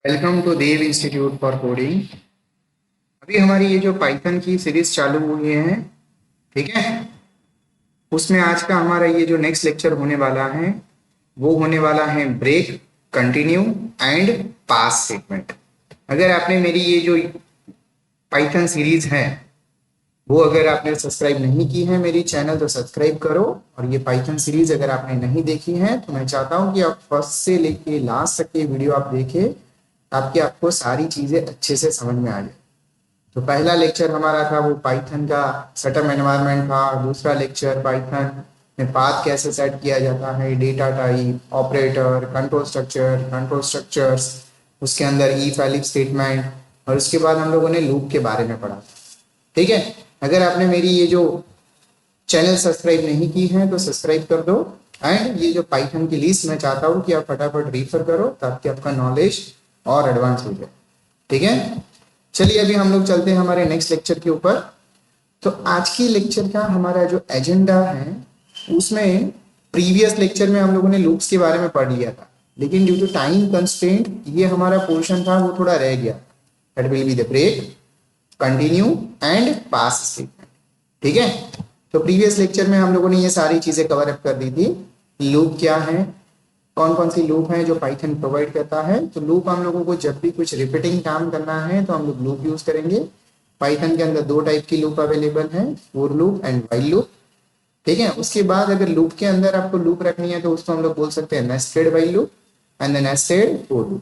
Welcome to Dev institute for coding. अभी हमारी ये जो पाइथन की सीरीज चालू हुई है, ठीक है, उसमें आज का हमारा ये जो नेक्स्ट लेक्चर होने वाला है वो होने वाला है break, continue and pass statement. अगर आपने मेरी ये जो पाइथन सीरीज है वो अगर आपने सब्सक्राइब नहीं की है मेरी चैनल तो सब्सक्राइब करो। और ये पाइथन सीरीज अगर आपने नहीं देखी है तो मैं चाहता हूँ कि आप फर्स्ट से लेके लास्ट तक ये वीडियो आप देखें ताकि आपको सारी चीजें अच्छे से समझ में आ जाए। तो पहला लेक्चर हमारा था वो पाइथन का सेटअप एनवायरनमेंट था। दूसरा लेक्चर पाइथन में पाथ कैसे सेट किया जाता है, data type, operator, control structures, उसके अंदर इफ एलिफ स्टेटमेंट, और उसके बाद हम लोगों ने लूप के बारे में पढ़ा। ठीक है, अगर आपने मेरी ये जो चैनल सब्सक्राइब नहीं की है तो सब्सक्राइब कर दो। एंड ये जो पाइथन की लिस्ट मैं चाहता हूँ कि आप फटाफट रेफर करो ताकि आपका नॉलेज और एडवांस हो जाए। ठीक है, चलिए अभी हम लोग चलते हैं हमारे नेक्स्ट लेक्चर के ऊपर। तो आज की लेक्चर का हमारा जो एजेंडा है उसमें प्रीवियस लेक्चर में हम लोगों ने लूप्स के बारे में पढ़ लिया था, लेकिन ड्यू टू टाइम कंस्ट्रेंट ये हमारा पोर्शन था वो थोड़ा रह गया। That will be the break, continue and pass statement. ठीक है, तो प्रीवियस लेक्चर में हम लोगों ने ये सारी चीजें कवर अप कर दी थी। लूप क्या है, कौन कौन सी लूप है जो पाइथन प्रोवाइड करता है। तो लूप हम लोगों को जब भी कुछ रिपीटिंग काम करना है तो हम लोग लूप यूज करेंगे। पाइथन के अंदर दो टाइप की लूप अवेलेबल है, for loop and while loop. ठीक है, उसके बाद अगर लूप के अंदर आपको लूप रखनी है तो उसको हम लोग बोल सकते हैं nested while loop and then nested for loop.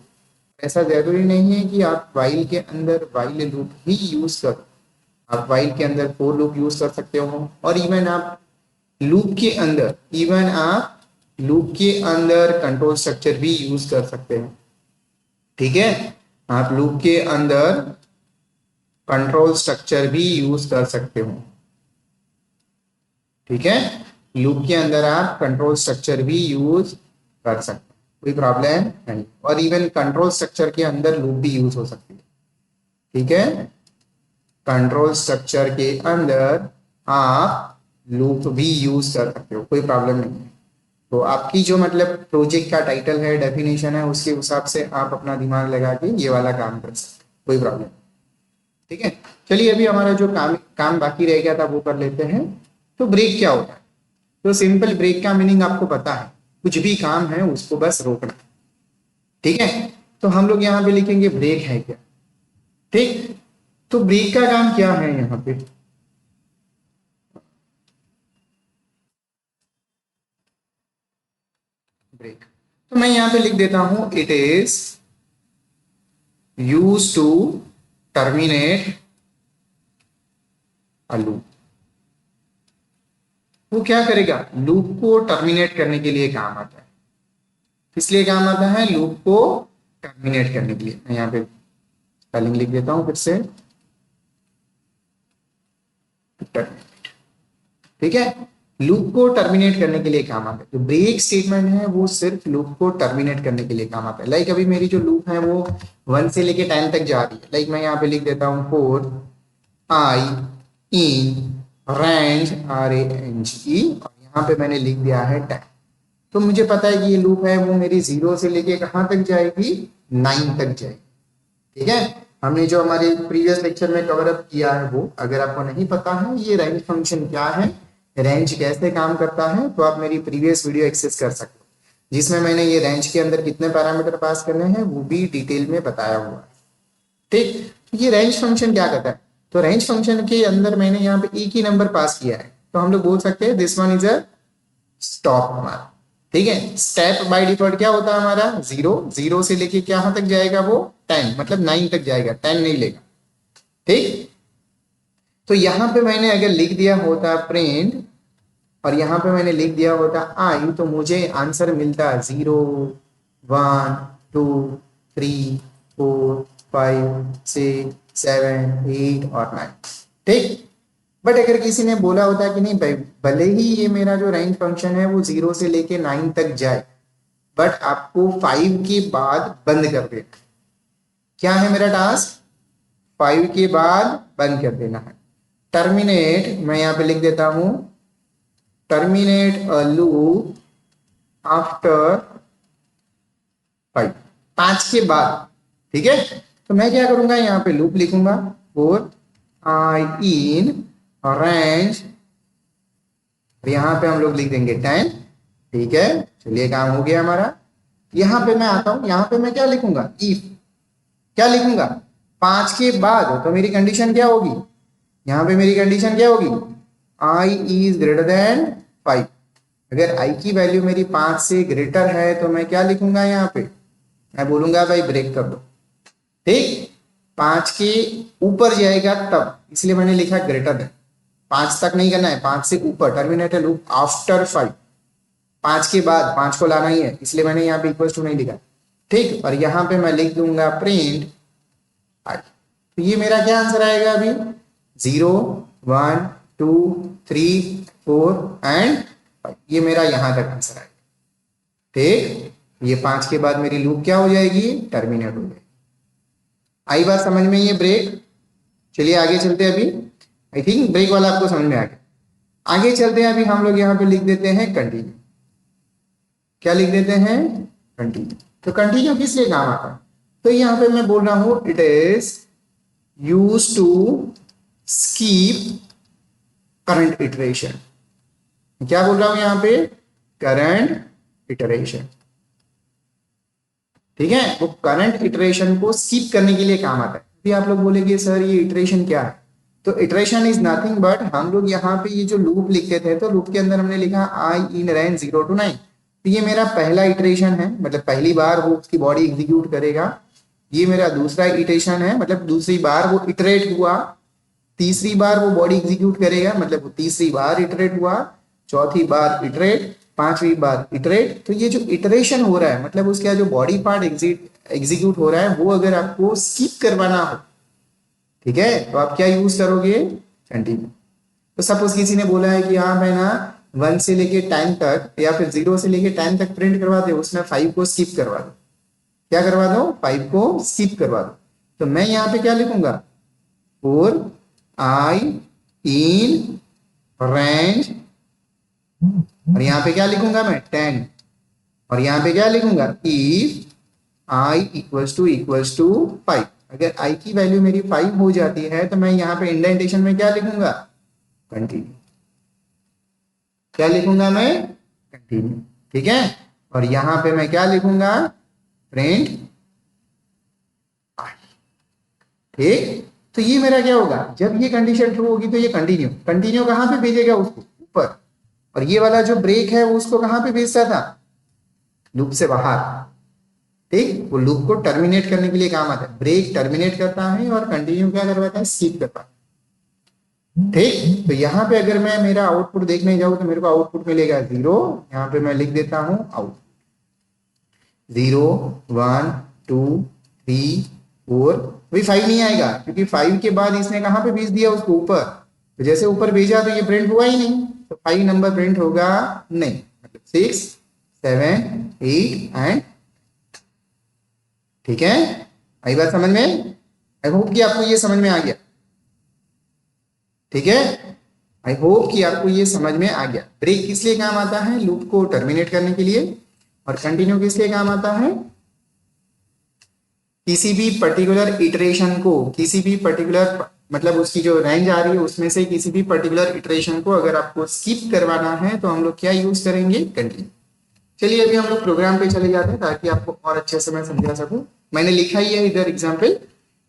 ऐसा जरूरी नहीं है कि आप व्हाइल के अंदर व्हाइल लूप ही यूज करो, आप व्हाइल के अंदर फॉर लूप यूज कर सकते हो। और इवन आप लूप के अंदर कंट्रोल स्ट्रक्चर भी यूज कर सकते हैं। ठीक है, आप लूप के अंदर कंट्रोल स्ट्रक्चर भी यूज कर सकते हो। ठीक है, लूप के अंदर आप कंट्रोल स्ट्रक्चर भी यूज कर सकते हैं, कोई प्रॉब्लम नहीं। और इवन कंट्रोल स्ट्रक्चर के अंदर लूप भी यूज हो सकती है। ठीक है, कंट्रोल स्ट्रक्चर के अंदर आप लूप भी यूज कर सकते हो, कोई प्रॉब्लम नहीं है। तो आपकी जो मतलब प्रोजेक्ट का टाइटल है, डेफिनेशन है, उसके हिसाब से आप अपना दिमाग लगा के ये वाला काम कर सकते हैं, कोई प्रॉब्लम। ठीक है, चलिए अभी हमारा जो काम काम बाकी रह गया था वो कर लेते हैं। तो ब्रेक क्या होता है? तो सिंपल ब्रेक का मीनिंग आपको पता है, कुछ भी काम है उसको बस रोकना। ठीक है, तो हम लोग यहाँ पे लिखेंगे ब्रेक है क्या। ठीक, तो ब्रेक का काम क्या है यहाँ पे? ब्रेक, तो मैं यहाँ पे लिख देता हूं it is use to terminate a loop. वो क्या करेगा? लूप को टर्मिनेट करने के लिए काम आता है। किस लिए काम आता है? लूप को टर्मिनेट करने के लिए। मैं यहाँ पे स्पेलिंग लिख देता हूं फिर से, टर्मिनेट। ठीक है, लूप को टर्मिनेट करने के लिए काम आता है। जो ब्रेक स्टेटमेंट है वो सिर्फ लूप को टर्मिनेट करने के लिए काम आता है। लाइक अभी मेरी जो लूप है वो 1 से लेके 10 तक जा रही है। लाइक मैं यहाँ पे लिख देता हूँ four I in range RANGE, और यहाँ पे मैंने लिख दिया है 10। तो मुझे पता है कि ये लूप है वो मेरी 0 से लेके कहाँ तक जाएगी? 9 तक जाएगी। ठीक है, हमने जो हमारे प्रीवियस लेक्चर में कवर अप किया है वो, अगर आपको नहीं पता है ये रेंज फंक्शन क्या है, रेंज कैसे काम करता है, तो आप मेरी प्रीवियस वीडियो एक्सेस कर सकते हो जिसमें मैंने ये रेंज के अंदर कितने पैरामीटर पास करने हैं वो भी डिटेल में बताया हुआ है। ठीक, ये रेंज फंक्शन क्या करता है? तो रेंज फंक्शन के अंदर मैंने यहाँ पे एक ही नंबर पास किया है, तो हम लोग बोल सकते हैं this one is a stop हमारा। ठीक है, स्टेप बाय डिफॉल्ट क्या होता है हमारा? 0। 0 से लेके कहां तक जाएगा वो? 10, मतलब 9 तक जाएगा, 10 नहीं लेगा। ठीक, तो यहां पे मैंने अगर लिख दिया होता प्रिंट और यहां पे मैंने लिख दिया होता आई, तो मुझे आंसर मिलता 0, 1, 2, 3, 4, 5, 6, 7, 8 और 9। ठीक, बट अगर किसी ने बोला होता कि नहीं भाई, भले ही ये मेरा जो रेंज फंक्शन है वो 0 से लेके 9 तक जाए, बट आपको 5 के बाद बंद कर देना। क्या है मेरा टास्क? 5 के बाद बंद कर देना है। टर्मिनेट, मैं यहां पे लिख देता हूं टर्मिनेट अ लूप आफ्टर 5, 5 के बाद। ठीक है, तो मैं क्या करूंगा, यहाँ पे लूप लिखूंगा फॉर आई इन रेंज, यहाँ पे हम लोग लिख देंगे 10। ठीक है, चलिए काम हो गया हमारा। यहाँ पे मैं आता हूँ, यहाँ पे मैं क्या लिखूंगा, इफ, क्या लिखूंगा, 5 के बाद तो मेरी कंडीशन क्या होगी, यहाँ पे मेरी कंडीशन क्या होगी, आई इज ग्रेटर देन 5। अगर आई की वैल्यू मेरी 5 से ग्रेटर है तो मैं क्या लिखूंगा, यहाँ पे मैं बोलूंगा भाई ब्रेक कर दो। ठीक, 5 के ऊपर जाएगा तब, इसलिए मैंने लिखा ग्रेटर देन, 5 तक नहीं करना है, 5 से ऊपर, टर्मिनेट लूप आफ्टर 5, 5 के बाद 5 को लाना ही है, इसलिए मैंने यहाँ पे इक्वल टू नहीं लिखा। ठीक, और यहाँ पे मैं लिख दूंगा प्रिंट आई। तो ये मेरा क्या आंसर आएगा अभी, 0 1 2 3 4 एंड 5, ये मेरा यहाँ तक आंसर आएगा। ठीक, ये 5 के बाद मेरी लूप क्या हो जाएगी, टर्मिनेट हो जाएगी। आई बात समझ में, ये ब्रेक। चलिए आगे चलते हैं, अभी आई थिंक ब्रेक वाला आपको समझ में आ गया। आगे चलते हैं, अभी हम लोग यहाँ पे लिख देते हैं कंटिन्यू। क्या लिख देते हैं, कंटिन्यू। तो कंटिन्यू किस लिए काम आता है, तो यहाँ पे मैं बोल रहा हूं it is use to skip current iteration. क्या बोल रहा हूं यहाँ पे, करंट इटरेशन। ठीक है, वो करंट इटरेशन को स्किप करने के लिए काम आता है। अभी आप लोग बोलेंगे सर ये इटरेशन क्या है, तो इटरेशन इज नथिंग बट, हम लोग यहाँ पे ये जो लूप लिखते थे तो लूप के अंदर हमने लिखा आई इन रेंज 0 to 9, तो ये मेरा पहला इटरेशन है, मतलब पहली बार वो उसकी बॉडी एग्जीक्यूट करेगा। ये मेरा दूसरा इटरेशन है, मतलब दूसरी बार वो इटरेट हुआ। तीसरी बार वो बॉडी एग्जीक्यूट करेगा, मतलब वो तीसरी बार इटरेट हुआ। चौथी बार इटरेट, पांचवी बार इटरेट। तो ये जो इटरेशन हो रहा है, मतलब उसका जो बॉडी पार्ट एग्जीक्यूट हो रहा है, वो अगर आपको स्किप करवाना हो, ठीक है, तो आप क्या यूज करोगे, कंटिन्यू। तो सपोज किसी ने बोला है कि हाँ मैं ना 1 से लेके 10 तक, या फिर 0 से लेके 10 तक प्रिंट करवा दे, उसमें 5 को स्किप करवा दो। क्या करवा दो, 5 को स्किप करवा दो। तो मैं यहाँ पे क्या लिखूंगा, फॉर आई इन रेंज, और यहाँ पे क्या लिखूंगा मैं, 10, और यहाँ पे क्या लिखूंगा, इफ आई इक्वल्स टू 5। अगर आई की वैल्यू मेरी 5 हो जाती है तो मैं यहाँ पे इंडेंटेशन में क्या लिखूंगा, कंटिन्यू। क्या लिखूंगा मैं, कंटिन्यू। ठीक है, और यहाँ पे मैं क्या लिखूंगा, प्रिंट आई। ठीक, तो ये मेरा क्या होगा, जब ये कंडीशन ट्रू होगी तो ये कंटिन्यू, कंटिन्यू कहाँ पे भेजेगा उसको, ऊपर। और ये वाला जो ब्रेक है वो उसको कहाँ पे भेजता था, लूप से बाहर। ठीक, वो लूप को टर्मिनेट करने के लिए काम आता है। ब्रेक टर्मिनेट करता है और कंटिन्यू क्या करवाता है, स्किप करता है। ठीक, तो यहाँ पे अगर मैं मेरा आउटपुट देखने जाऊं तो मेरे को आउटपुट मिलेगा 0। यहाँ पे मैं लिख देता हूं आउट 0 1 2 3 4। अभी 5 नहीं आएगा क्योंकि 5 के बाद इसने कहाँ पे भेज दिया उसको, ऊपर। तो जैसे ऊपर भेजा तो ये प्रिंट हुआ ही नहीं, तो 5 नंबर प्रिंट होगा नहीं, मतलब 6 7 8 एंड। ठीक है, आई बात समझ में, आई होप कि आपको ये समझ में आ गया। ठीक है, आई होप कि आपको ये समझ में आ गया। ब्रेक किस लिए काम आता है, लूप को टर्मिनेट करने के लिए, और कंटिन्यू किस लिए काम आता है, किसी भी पर्टिकुलर इटरेशन को, किसी भी पर्टिकुलर मतलब उसकी जो रेंज आ रही है उसमें से किसी भी पर्टिकुलर इटरेशन को अगर आपको स्किप करवाना है तो हम लोग क्या यूज करेंगे, कंटिन्यू। चलिए अभी हम लोग प्रोग्राम पे चले जाते हैं ताकि आपको और अच्छे से मैं समझा सकूं। मैंने लिखा ही है इधर एग्जाम्पल,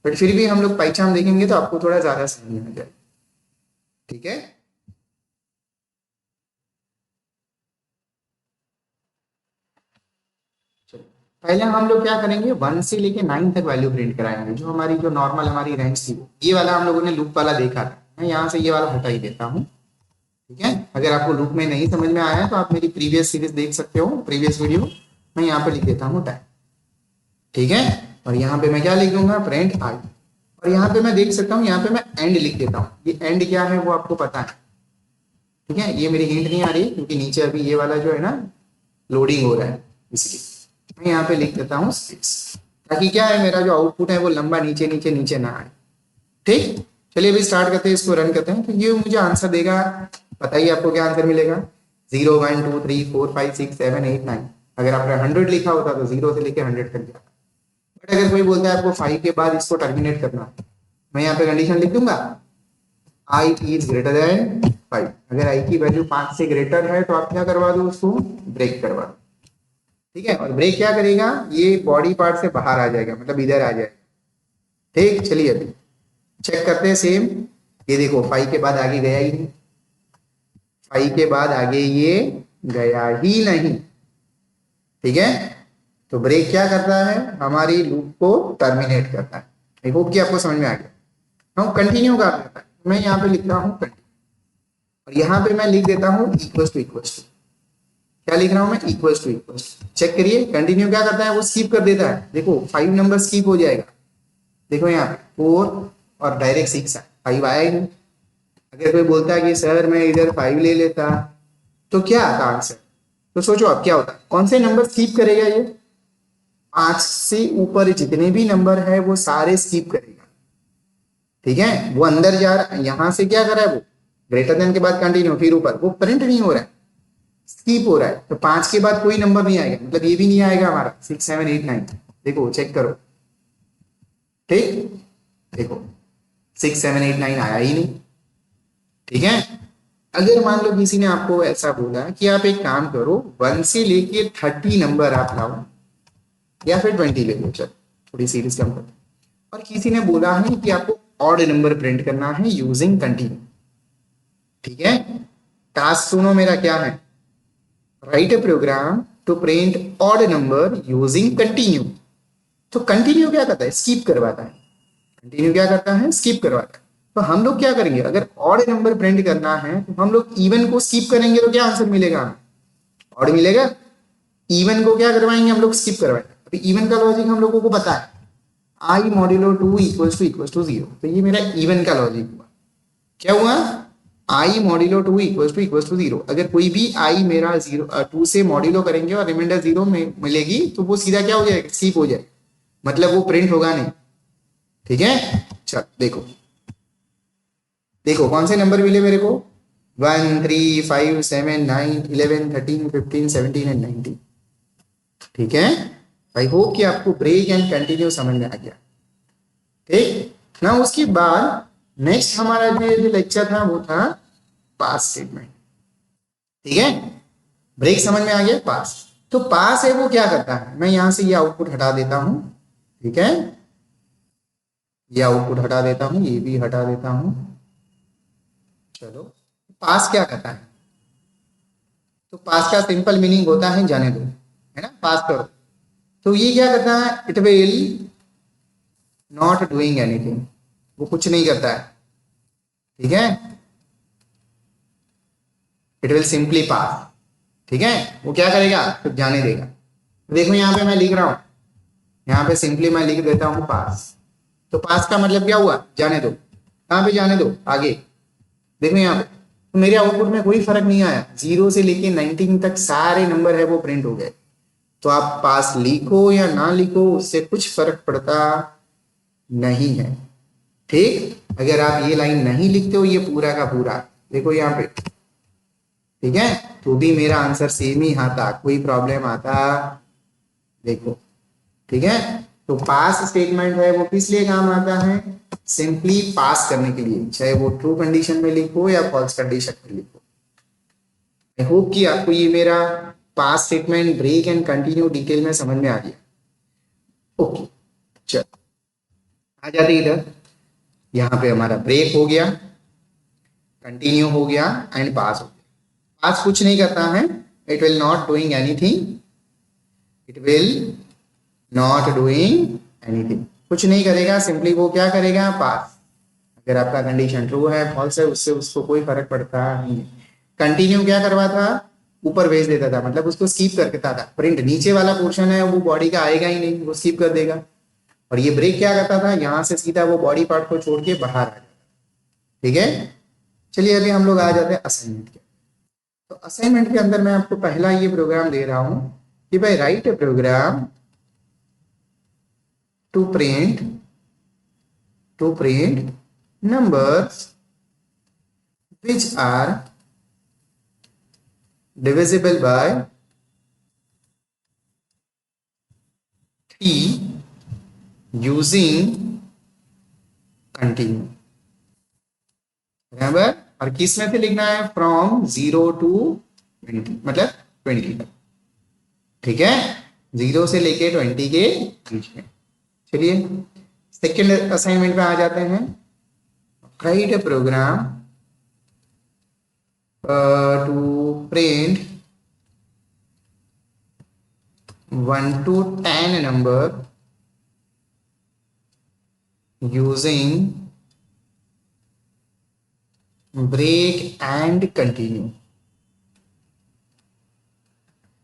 बट फिर भी हम लोग पहचान देखेंगे तो आपको थोड़ा ज्यादा समझ में आ जाए। ठीक है, पहले हम लोग क्या करेंगे, 1 से लेके 9 तक वैल्यू प्रिंट कराएंगे। जो हमारी जो नॉर्मल हमारी रेंज थी, ये वाला हम लोगों ने लूप वाला देखा था। मैं यहाँ से ये वाला हटा ही देता हूँ। ठीक है, अगर आपको लूप में नहीं समझ में आया तो आप मेरी प्रीवियस सीरीज देख सकते हो, प्रीवियस वीडियो। मैं यहाँ पे लिख देता हूँ टाइम। ठीक है, और यहाँ पे मैं क्या लिख दूंगा, प्रिंट आई। और यहाँ पे मैं देख सकता हूँ, यहाँ पे मैं एंड लिख देता हूँ। ये एंड क्या है वो आपको पता है। ठीक है, ये मेरी हिंट नहीं आ रही क्योंकि नीचे अभी ये वाला जो है ना लोडिंग हो रहा है, इसलिए मैं यहाँ पे लिख देता हूँ 6, ताकि क्या है मेरा जो आउटपुट है वो लंबा नीचे नीचे नीचे ना आए। ठीक, चलिए अभी स्टार्ट करते हैं, इसको रन करते हैं। तो ये मुझे आंसर देगा, बताइए आपको क्या आंसर मिलेगा, 0 1 2 3 4 5 6 7 8 9। अगर आपने 100 लिखा होता तो 0 से लेकर 100 तक जाता, बट अगर कोई बोलता है आपको 5 के बाद इसको टर्मिनेट करना, मैं यहाँ पे कंडीशन लिख दूंगा आई इज ग्रेटर देन 5। अगर आई की वैल्यू 5 से ग्रेटर है तो आप क्या करवा दो, उसको ब्रेक करवा दो। ठीक है, और ब्रेक क्या करेगा, ये बॉडी पार्ट से बाहर आ जाएगा, मतलब इधर आ जाएगा। ठीक, चलिए अभी चेक करते हैं सेम। ये देखो 5 के बाद आगे गया ही नहीं, 5 के बाद आगे ये गया ही नहीं। ठीक है, तो ब्रेक क्या करता है, हमारी लूप को टर्मिनेट करता है। आई होप कि आपको समझ में आ गया। हम कंटिन्यू कर देता है, मैं यहाँ पे लिखता हूँ कंटिन्यू, और यहाँ पे मैं लिख देता हूँ इक्वल्स टू इक्वल्स टू। क्या लिख रहा हूँ मैं, equals to equals to. Check करिए कंटिन्यू क्या करता है, वो स्किप कर देता है। देखो 5 नंबर स्किप हो जाएगा, देखो यहाँ पे 4 और डायरेक्ट 6 है, 5 आया ही नहीं। अगर कोई बोलता है कि सर मैं इधर 5 ले लेता तो क्या आता आंसर, तो सोचो अब क्या होता है, कौन से नंबर स्किप करेगा ये, 5 से ऊपर जितने भी नंबर है वो सारे स्किप करेगा। ठीक है, वो अंदर जा रहा है, यहां से क्या कर रहा है, वो ग्रेटर देन के बाद कंटिन्यू, फिर ऊपर, वो प्रिंट नहीं हो रहा है, स्किप हो रहा है। तो 5 के बाद कोई नंबर नहीं आएगा, मतलब ये भी नहीं आएगा हमारा 6 7 8 9। देखो चेक करो, ठीक, देखो 6 7 8 9 आया ही नहीं। ठीक है, अगर मान लो किसी ने आपको ऐसा बोला कि आप एक काम करो 1 से लेके 30 नंबर आप लाओ, या फिर 20 ले लो, चलो थोड़ी सीरीज कम करो, और किसी ने बोला है कि आपको ऑड नंबर प्रिंट करना है यूजिंग कंटिन्यू। ठीक है, टास्क सुनो मेरा क्या है, write a program to print odd number using continue. तो कंटिन्यू क्या करता है, स्किप करवाता है। कंटिन्यू क्या करता है, स्किप करवाता है। तो हम लोग क्या करेंगे, अगर ऑड नंबर प्रिंट करना है तो हम लोग इवन को स्किप करेंगे, तो क्या आंसर मिलेगा, ऑड मिलेगा। इवन को क्या करवाएंगे हम लोग, स्किप करवाएंगे। अभी इवन का लॉजिक हम लोगों को पता है, आई मॉड्यूलो 2 इक्वल्स टू 0। तो ये मेरा इवन का लॉजिक हुआ। क्या हुआ, आई मॉड्यूलो 2 इक्वल्स टू 0। अगर कोई भी आई मेरा 2 से मॉड्यूलो करेंगे और रिमाइंडर 0 में मिलेगी तो वो सीधा क्या हो जाएगा, स्किप हो जाएगा, मतलब वो प्रिंट होगा नहीं। ठीक है, चल देखो, देखो कौन से नंबर मिले मेरे को, 1 3 5 7 9 11 13 15 17 एंड 19। ठीक है, आई होप कि आपको ब्रेक एंड कंटिन्यू समझ में आ गया। ठीक ना, उसके बाद नेक्स्ट हमारा जो लेक्चर था वो था पास स्टेटमेंट। ठीक है, ब्रेक समझ में आ गया, पास। तो पास है वो क्या करता है, मैं यहां से ये आउटपुट हटा देता हूं। ठीक है, ये आउटपुट हटा देता हूं, ये भी हटा देता हूं। चलो, पास क्या करता है, तो पास का सिंपल मीनिंग होता है जाने दो, है ना, पास करो। तो ये क्या करता है, it will not doing anything, वो कुछ नहीं करता है। ठीक है, इट विल सिंपली पास। ठीक है, वो क्या करेगा, तो जाने देगा। देखो यहाँ पे मैं लिख रहा हूं, यहाँ पे सिंपली मैं लिख देता हूं पास। तो पास का मतलब क्या हुआ, जाने दो। कहां पे जाने दो, आगे। देखो यहाँ पे तो मेरे आउटपुट में कोई फर्क नहीं आया, 0 से लेके 19 तक सारे नंबर है वो प्रिंट हो गए। तो आप पास लिखो या ना लिखो उससे कुछ फर्क पड़ता नहीं है। ठीक, अगर आप ये लाइन नहीं लिखते हो, ये पूरा का पूरा देखो यहाँ पे, ठीक है, तो भी मेरा आंसर सेम ही आता, कोई प्रॉब्लम आता, देखो। ठीक है, तो पास स्टेटमेंट है वो किस लिए काम आता है, सिंपली पास करने के लिए, चाहे वो ट्रू कंडीशन में लिखो या फॉल्स कंडीशन में लिखो। आई होप कि आपको ये मेरा pass statement, break and continue detail में समझ में आ गया। ओके, चल आ जाते इधर। यहाँ पे हमारा ब्रेक हो गया, कंटिन्यू हो गया एंड पास हो गया। पास कुछ नहीं करता है, it will not doing anything, it will not doing anything, कुछ नहीं करेगा, सिंपली वो क्या करेगा, पास। अगर आपका कंडीशन ट्रू है फॉल्स है उससे उसको कोई फर्क पड़ता नहीं। कंटिन्यू क्या करवा था, ऊपर भेज देता था, मतलब उसको स्किप कर देता था, प्रिंट नीचे वाला पोर्शन है वो बॉडी का आएगा ही नहीं, वो स्किप कर देगा। और ये ब्रेक क्या करता था, यहां से सीधा वो बॉडी पार्ट को छोड़ के बाहर आ जाता। ठीक है, चलिए अभी हम लोग आ जाते हैं असाइनमेंट के। तो असाइनमेंट के अंदर मैं आपको पहला ये प्रोग्राम दे रहा हूं कि भाई write a program to print numbers which are divisible by 3 using continue, बराबर। और किस में से लिखना है, फ्रॉम 0 to 20, मतलब 20 तक, ठीक है, 0 से लेके 20 के बीच में। चलिए सेकेंड असाइनमेंट पे आ जाते हैं। Write a program to print 1 to 10 number using break and continue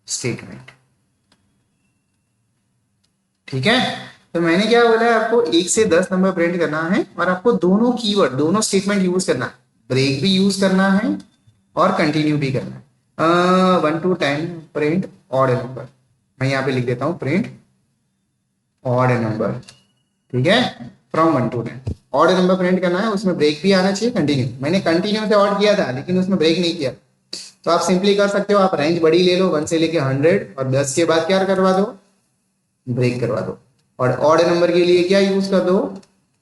statement, ठीक है। तो मैंने क्या बोला है, आपको 1 से 10 नंबर प्रिंट करना है और आपको दोनों कीवर्ड, दोनों स्टेटमेंट यूज करना है, ब्रेक भी यूज करना है और कंटिन्यू भी करना है। 1 to 10 प्रिंट ऑड नंबर, मैं यहाँ पे लिख देता हूँ प्रिंट ऑड नंबर, ठीक है, from 1 to 10 odd number print करना है, उसमें ब्रेक भी आना चाहिए, कंटिन्यू। मैंने कंटिन्यू से ऑड किया था लेकिन उसमें ब्रेक नहीं किया, तो आप सिंपली कर सकते हो, आप रेंज बड़ी ले लो 1 से लेके 100 और 10 के बाद क्या करवा दो, ब्रेक करवा दो। और ऑड नंबर के लिए क्या यूज कर दो,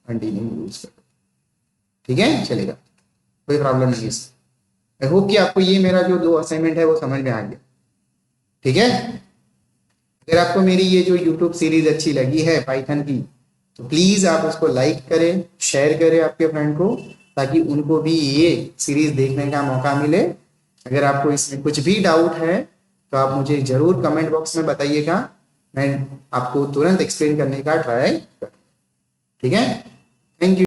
कंटिन्यू यूज कर दो, ठीक है, चलेगा, कोई प्रॉब्लम नहीं है। आई होप कि आपको ये मेरा जो 2 असाइनमेंट है वो समझ में आ गया, ठीक है। अगर आपको मेरी ये जो यूट्यूब सीरीज अच्छी लगी है पाइथन की, तो प्लीज आप उसको लाइक करें, शेयर करें आपके फ्रेंड को, ताकि उनको भी ये सीरीज देखने का मौका मिले। अगर आपको इसमें कुछ भी डाउट है तो आप मुझे जरूर कमेंट बॉक्स में बताइएगा, मैं आपको तुरंत एक्सप्लेन करने का ट्राई करूँ, ठीक है।